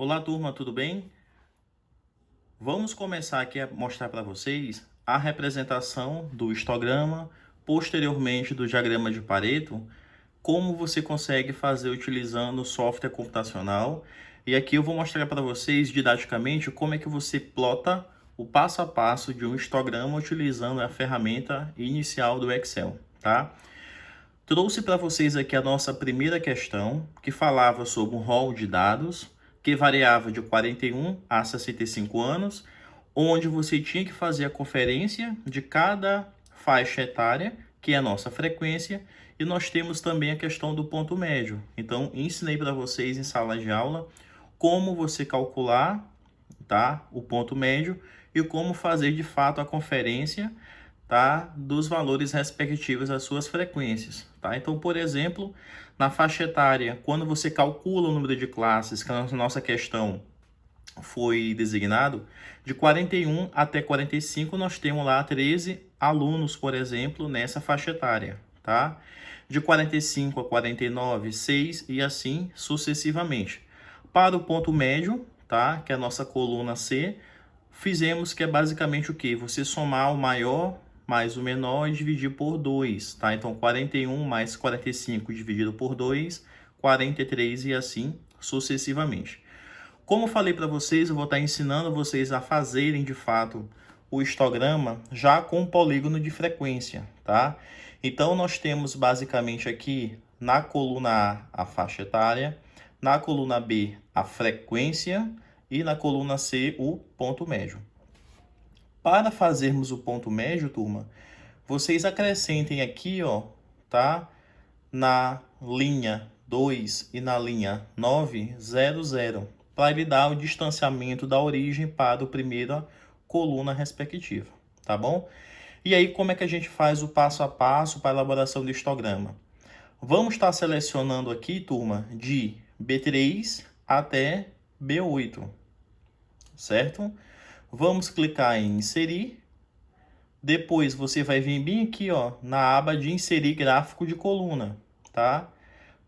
Olá, turma, tudo bem? Vamos começar aqui a mostrar para vocês a representação do histograma, posteriormente do diagrama de Pareto, como você consegue fazer utilizando o software computacional. E aqui eu vou mostrar para vocês didaticamente como é que você plota o passo a passo de um histograma utilizando a ferramenta inicial do Excel, tá? Trouxe para vocês aqui a nossa primeira questão, que falava sobre um rol de dados, que variava de 41 a 65 anos, onde você tinha que fazer a conferência de cada faixa etária, que é a nossa frequência, e nós temos também a questão do ponto médio. Então, ensinei para vocês em sala de aula como você calcular, tá, o ponto médio e como fazer de fato a conferência, tá, dos valores respectivos às suas frequências, tá? Então, por exemplo, na faixa etária, quando você calcula o número de classes, que a nossa questão foi designado, de 41 até 45, nós temos lá 13 alunos, por exemplo, nessa faixa etária, tá? De 45 a 49, 6 e assim sucessivamente. Para o ponto médio, tá? Que é a nossa coluna C, fizemos que é basicamente o que? Você somar o maior mais o menor e dividir por 2, tá? Então, 41 mais 45 dividido por 2, 43 e assim sucessivamente. Como eu falei para vocês, eu vou estar ensinando vocês a fazerem de fato o histograma já com polígono de frequência, tá? Então, nós temos basicamente aqui na coluna A a faixa etária, na coluna B a frequência e na coluna C o ponto médio. Para fazermos o ponto médio, turma, vocês acrescentem aqui, ó, tá? Na linha 2 e na linha 9, 0, 0, para ele dar o distanciamento da origem para a primeira coluna respectiva, tá bom? E aí, como é que a gente faz o passo a passo para a elaboração do histograma? Vamos estar selecionando aqui, turma, de B3 até B8, certo? Vamos clicar em inserir. Depois você vai vir bem aqui, ó, na aba de inserir gráfico de coluna, tá?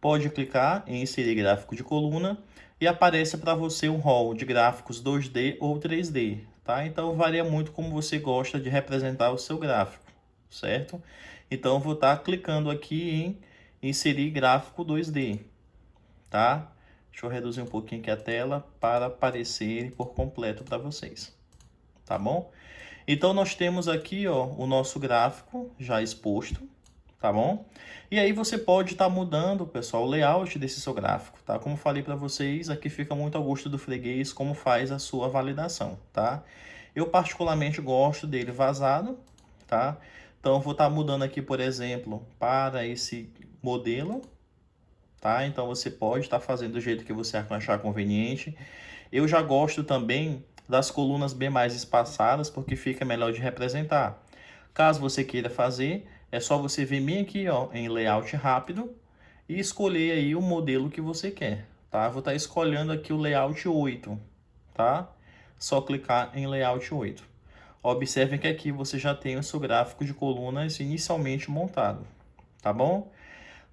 Pode clicar em inserir gráfico de coluna e aparece para você um rol de gráficos 2D ou 3D, tá? Então varia muito como você gosta de representar o seu gráfico, certo? Então eu vou estar clicando aqui em inserir gráfico 2D, tá? Deixa eu reduzir um pouquinho aqui a tela para aparecer por completo para vocês, tá bom? Então, nós temos aqui, ó, o nosso gráfico já exposto, tá bom? E aí você pode estar mudando, pessoal, o layout desse seu gráfico, tá? Como falei para vocês, aqui fica muito ao gosto do freguês como faz a sua validação, tá? Eu particularmente gosto dele vazado, tá? Então, eu vou estar mudando aqui, por exemplo, para esse modelo, tá? Então, você pode estar fazendo do jeito que você achar conveniente. Eu já gosto também das colunas bem mais espaçadas, porque fica melhor de representar. Caso você queira fazer, é só você vir bem aqui, ó, em layout rápido e escolher aí o modelo que você quer, tá? Vou estar escolhendo aqui o layout 8, tá? Só clicar em layout 8. Observem que aqui você já tem o seu gráfico de colunas inicialmente montado, tá bom?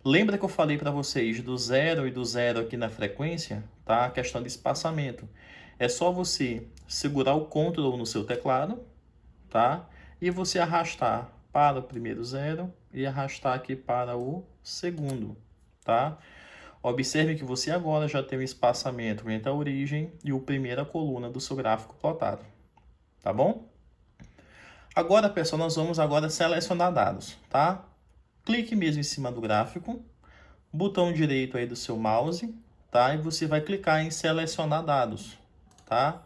Lembra que eu falei para vocês do zero e do zero aqui na frequência, tá? A questão de espaçamento. É só você segurar o Ctrl no seu teclado, tá? E você arrastar para o primeiro zero e arrastar aqui para o segundo, tá? Observe que você agora já tem o espaçamento entre a origem e a primeira coluna do seu gráfico plotado, tá bom? Agora, pessoal, nós vamos agora selecionar dados, tá? Clique mesmo em cima do gráfico, botão direito aí do seu mouse, tá? E você vai clicar em selecionar dados, tá?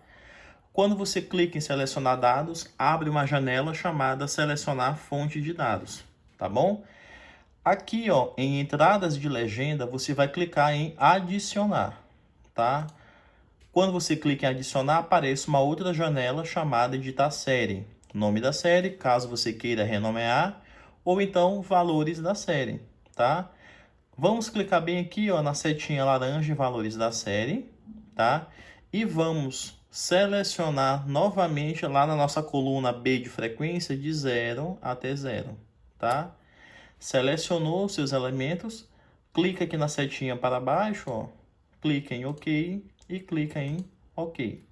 Quando você clica em selecionar dados, abre uma janela chamada selecionar fonte de dados, tá bom? Aqui, ó, em entradas de legenda, você vai clicar em adicionar, tá? Quando você clica em adicionar, aparece uma outra janela chamada editar série. Nome da série, caso você queira renomear, ou então valores da série, tá? Vamos clicar bem aqui, ó, na setinha laranja em valores da série, tá? E vamos selecionar novamente lá na nossa coluna B de frequência de 0 até 0, tá? Selecionou os seus elementos, clica aqui na setinha para baixo, ó, clica em OK e clica em OK.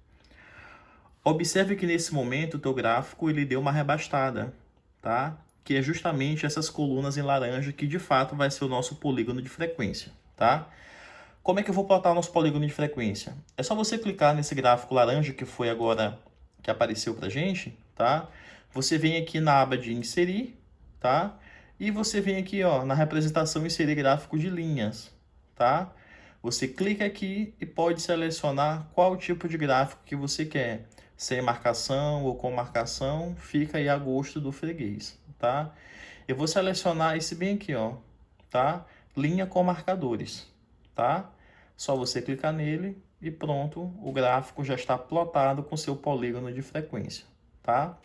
Observe que nesse momento o teu gráfico ele deu uma rebastada, tá? Que é justamente essas colunas em laranja que de fato vai ser o nosso polígono de frequência, tá? Como é que eu vou plotar o nosso polígono de frequência? É só você clicar nesse gráfico laranja que foi agora que apareceu pra gente, tá? Você vem aqui na aba de inserir, tá? E você vem aqui, ó, na representação inserir gráfico de linhas, tá? Você clica aqui e pode selecionar qual tipo de gráfico que você quer. Sem marcação ou com marcação, fica aí a gosto do freguês, tá? Eu vou selecionar esse bem aqui, ó, tá? Linha com marcadores, tá? Só você clicar nele e pronto, o gráfico já está plotado com seu polígono de frequência, tá?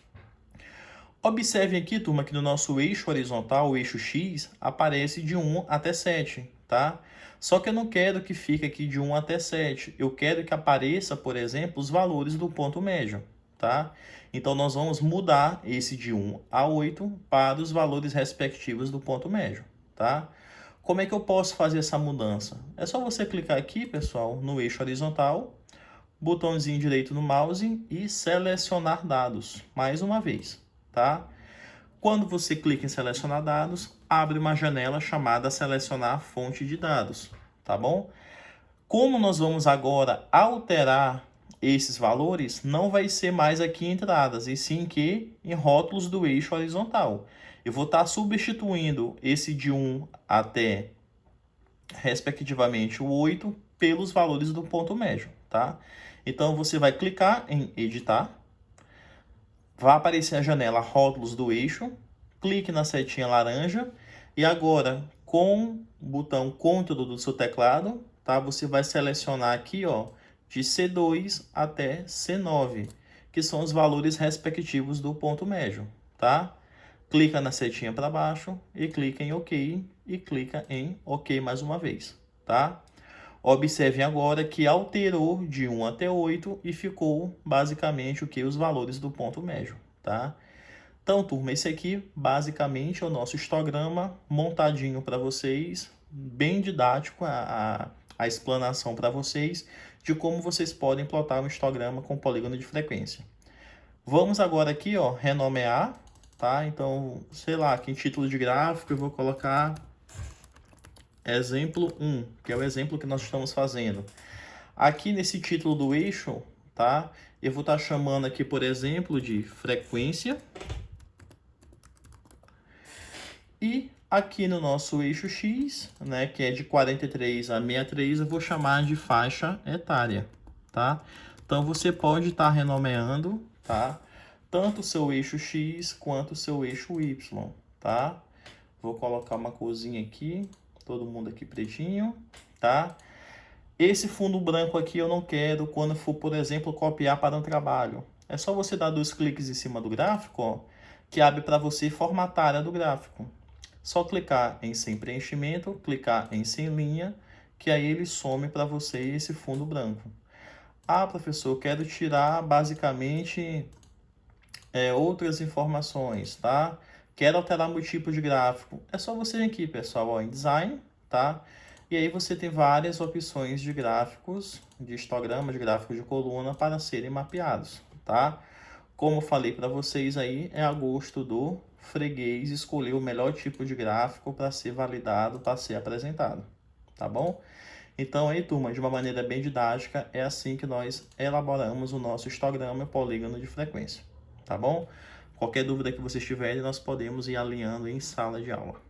Observem aqui, turma, que no nosso eixo horizontal, o eixo X, aparece de 1 até 7, tá? Só que eu não quero que fique aqui de 1 até 7. Eu quero que apareça, por exemplo, os valores do ponto médio, tá? Então, nós vamos mudar esse de 1 a 8 para os valores respectivos do ponto médio, tá? Como é que eu posso fazer essa mudança? É só você clicar aqui, pessoal, no eixo horizontal, botãozinho direito no mouse e selecionar dados, mais uma vez, tá? Quando você clica em selecionar dados, abre uma janela chamada selecionar fonte de dados, tá bom? Como nós vamos agora alterar esses valores, não vai ser mais aqui em entradas, e sim que em rótulos do eixo horizontal. Eu vou estar substituindo esse de 1 até, respectivamente, o 8 pelos valores do ponto médio, tá? Então, você vai clicar em editar, vai aparecer a janela rótulos do eixo, clique na setinha laranja e agora com o botão Ctrl do seu teclado, tá? Você vai selecionar aqui, ó, de C2 até C9, que são os valores respectivos do ponto médio, tá? Clica na setinha para baixo e clica em OK e clica em OK mais uma vez, tá? Observem agora que alterou de 1 até 8 e ficou basicamente o que? Os valores do ponto médio, tá? Então, turma, esse aqui basicamente é o nosso histograma montadinho para vocês, bem didático a explanação para vocês de como vocês podem plotar um histograma com polígono de frequência. Vamos agora aqui, ó, renomear, tá? Então, sei lá, aqui em título de gráfico eu vou colocar exemplo 1, que é o exemplo que nós estamos fazendo. Aqui nesse título do eixo, tá? Eu vou estar chamando aqui, por exemplo, de frequência. E aqui no nosso eixo X, né, que é de 43 a 63, eu vou chamar de faixa etária, tá? Então, você pode estar renomeando, tá? Tanto o seu eixo X quanto o seu eixo Y, tá? Vou colocar uma corzinha aqui, todo mundo aqui pretinho, tá? Esse fundo branco aqui eu não quero quando for, por exemplo, copiar para um trabalho. É só você dar 2 cliques em cima do gráfico, ó, que abre para você formatar a área do gráfico. Só clicar em sem preenchimento, clicar em sem linha, que aí ele some para você esse fundo branco. Ah, professor, eu quero tirar basicamente outras informações, tá? Quero alterar meu tipo de gráfico. É só você vir aqui, pessoal, ó, em design, tá? E aí você tem várias opções de gráficos, de histogramas, de gráficos de coluna para serem mapeados, tá? Como eu falei para vocês aí, é a gosto do freguês escolher o melhor tipo de gráfico para ser validado, para ser apresentado, tá bom? Então aí, turma, de uma maneira bem didática, é assim que nós elaboramos o nosso histograma e polígono de frequência, tá bom? Qualquer dúvida que vocês tiverem, nós podemos ir alinhando em sala de aula.